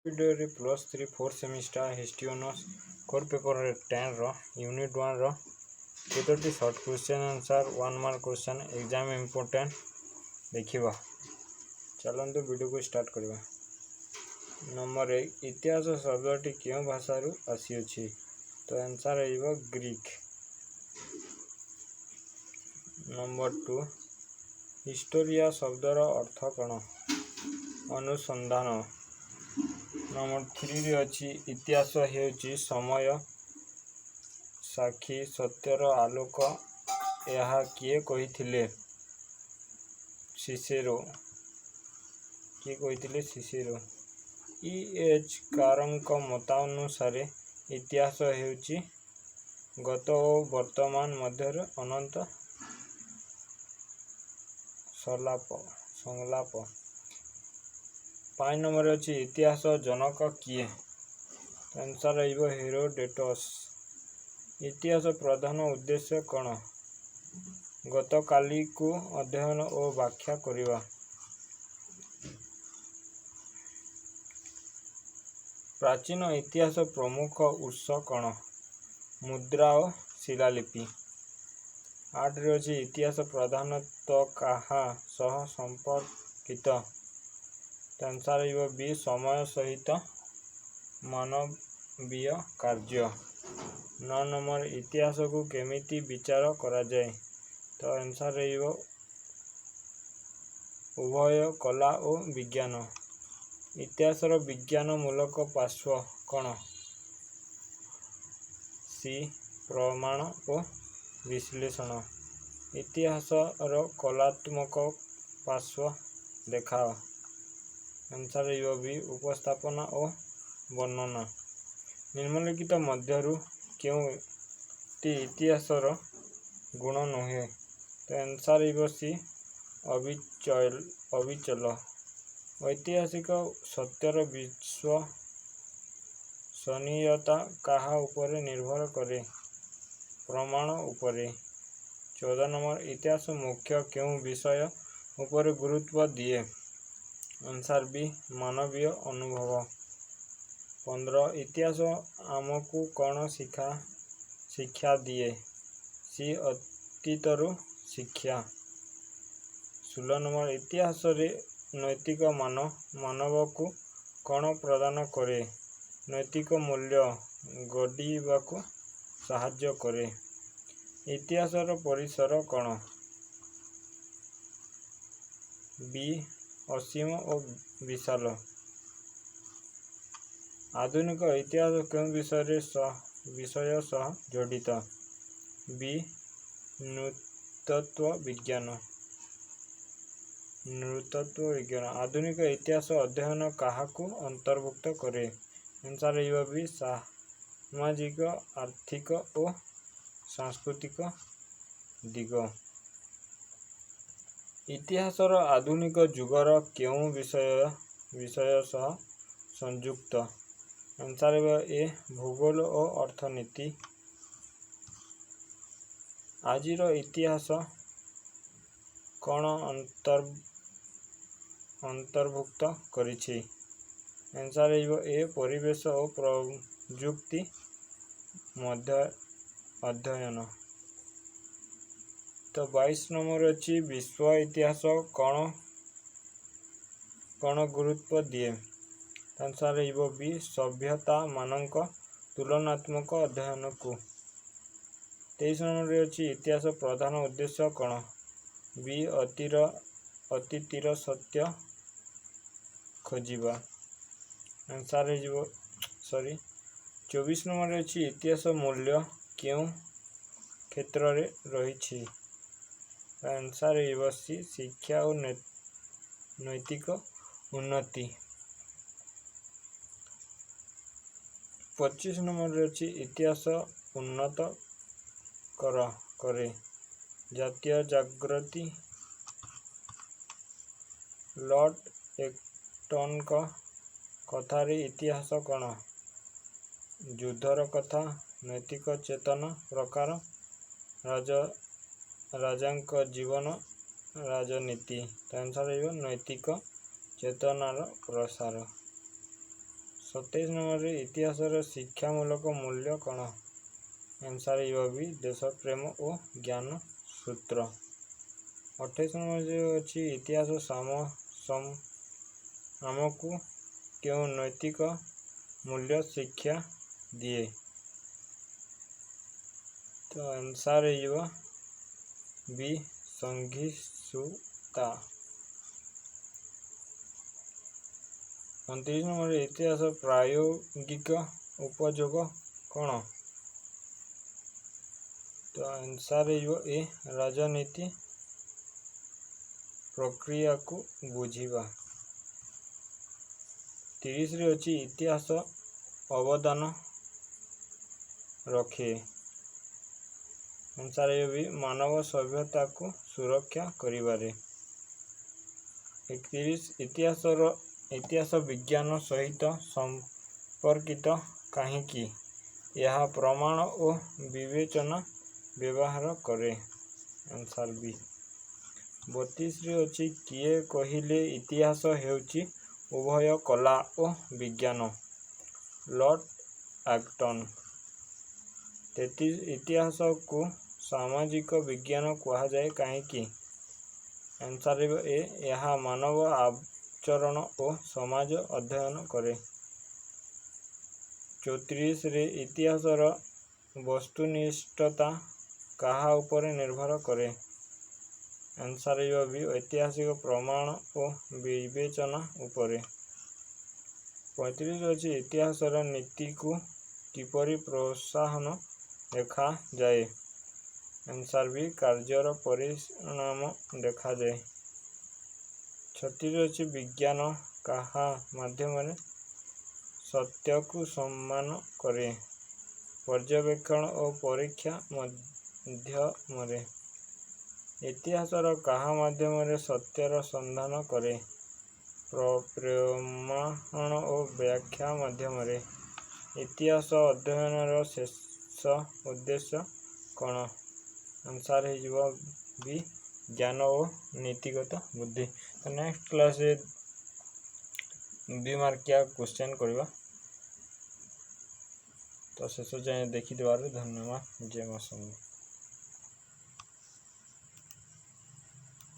Video रे +3 4 semester history honours core paper 10 रो unit 1 रो केतोटी short question answer 1 mark question exam important देखिबा। चलंतु वीडियो को स्टार्ट करबा। नंबर 1 इतिहास शब्दटी केउ भाषा रु आसी अछि? तो आंसर आइबो ग्रीक। नंबर 2 हिस्टोरिया शब्दर अर्थ कोन? अनुसंधान। नंबर 3 रे अछि इतिहास हेउची समय साक्षी सत्यर आलोक। यह किए कहिथिले? सिसेरो। किए कहिथिले? सिसेरो। एच कारंक मतानुसारे इतिहास हेउची गत ओ वर्तमान मध्यर अनंत संलाप। 5 नंबर अछि इतिहास जनक किए? आंसर आइबो हेरोडोटस। इतिहास प्रधान उद्देश्य कोन? गतकाली को अध्ययन और व्याख्या करिवा। प्राचीन इतिहास प्रमुख उत्स कोन? मुद्रा और शिलालिपि। 8 रे अछि इतिहास प्रधानतः काहा सह संपर्कित? आंसर आइबो बी समय सहित मानवीय कार्य। 9 नंबर इतिहास को केमिति विचार करा जाए? तो आंसर आइबो उभय कला और विज्ञान। इतिहास रो विज्ञान मूलक पार्श्व कोन? सी प्रमाण और विश्लेषण। इतिहास रो कलात्मक पार्श्व देखाओ। आंसर आइबो बी उपस्थापना और वर्णना। निम्नलिखित मध्यरु केउटी इतिहास रो गुण नहे? तो आंसर आइबो सी अविचल। ऐतिहासिक सत्यर विश्वसनीयता काहा उपरे निर्भर करे? प्रमाण उपरे। 14 नंबर इतिहास मुख्य केउ विषय उपरे गुरुत्व दिए? आंसर बी मानवीय अनुभव। 15 इतिहास आमको कौन शिक्षा दिए? सी अतीतरु शिक्षा। 16 नंबर इतिहास रे नैतिक मानव को कौन प्रदान करे? नैतिक मूल्य गढ़िबाकू साहाय्य करे। इतिहास रो परिसर कौन? बी असीम और विशाल। आधुनिक इतिहास केउ विषय सह जड़ित? बी नृतत्व विज्ञान। आधुनिक इतिहास अध्ययन काहाकू अंतर्भुक्त करे? आंसर आइबो बी सामाजिक आर्थिक और सांस्कृतिक दिग। इतिहास रो आधुनिक जुगर केउ विषय सह संयुक्त? आंसर आइबो ए भूगोल और अर्थनीति। आजिर इतिहास कौन अंतर्भुक्त करिछि? आंसर आइबो ए परिवेश और प्रयुक्ति मध्य अध्ययन। तो 22 नंबर अछि विश्व इतिहास कौन गुरुत्व दिए? आंसर आइबो बी सभ्यता मानक तुलनात्मक अध्ययन को। 23 नंबर अछि इतिहास प्रधान उद्देश्य कोन? बी अतीतिर सत्य खोजिबा। आंसर आइबो 24 नंबर अछि इतिहास मूल्य केउ क्षेत्र रे रहिछि? आंसर आइबो सी शिक्षा और नैतिक उन्नति। 25 नंबर अछि इतिहास उन्नत करे जातीय जागृति। लॉर्ड एक्टन कथारे इतिहास कोन? युद्धर कथा, नैतिक चेतना प्रकार, राजांक जीवन, राजनीति। आंसर आइबो नैतिक चेतनार प्रसार। 27 नंबर इतिहास शिक्षामूलक मूल्य कौन? आंसर भी देश प्रेम और ज्ञान सूत्र। 28 नंबर अच्छी इतिहास आमको क्यों नैतिक मूल्य शिक्षा दिए? तो आंसर भी सहिष्णुता। 29 नंबर इतिहास प्रायोगिक उपयोग कौन? तो आंसर ए राजनीति प्रक्रिया को बुझीबा। 30 अच्छी इतिहास अवदान रखे। आंसर भी मानव सभ्यता को सुरक्षा करिबारे। 31 इतिहास विज्ञान सहित संपर्कित कहीं यह प्रमाण और विवेचना व्यवहार करे। आंसर भी। 32 अच्छी किए कहिले इतिहास हेउची उभय कला और विज्ञान? Lord Acton. 33 इतिहास को सामाजिक विज्ञान कहा जाए कहीं? आंसर ए यह मानव आचरण और समाज अध्ययन करे। 34 इतिहासर वस्तुनिष्ठता कहा ऊपर निर्भर करे? आंसर भी ऐतिहासिक प्रमाण और विवेचना उपरे। 35 अच्छी इतिहासर नीति को किपरि प्रोत्साहन देखा जाए? आंसर भी कार्यर परिणाम देखा जाए। 36 अच्छी विज्ञान कहा माध्यम सत्य को सम्मान करे? पर्यवेक्षण और परीक्षा माध्यम। इतिहासर कहा माध्यम सत्यर संधान करे? प्रमाण और व्याख्या माध्यम। इतिहास अध्ययन शेष उद्देश्य कौन? आंसर भी ज्ञान और नीतिगत बुद्धि। तो नेक्स्ट क्लास 2 मार्किया क्वेश्चन करवा। तो शेष जाए देखिदेबार धन्यवाद। जय मां।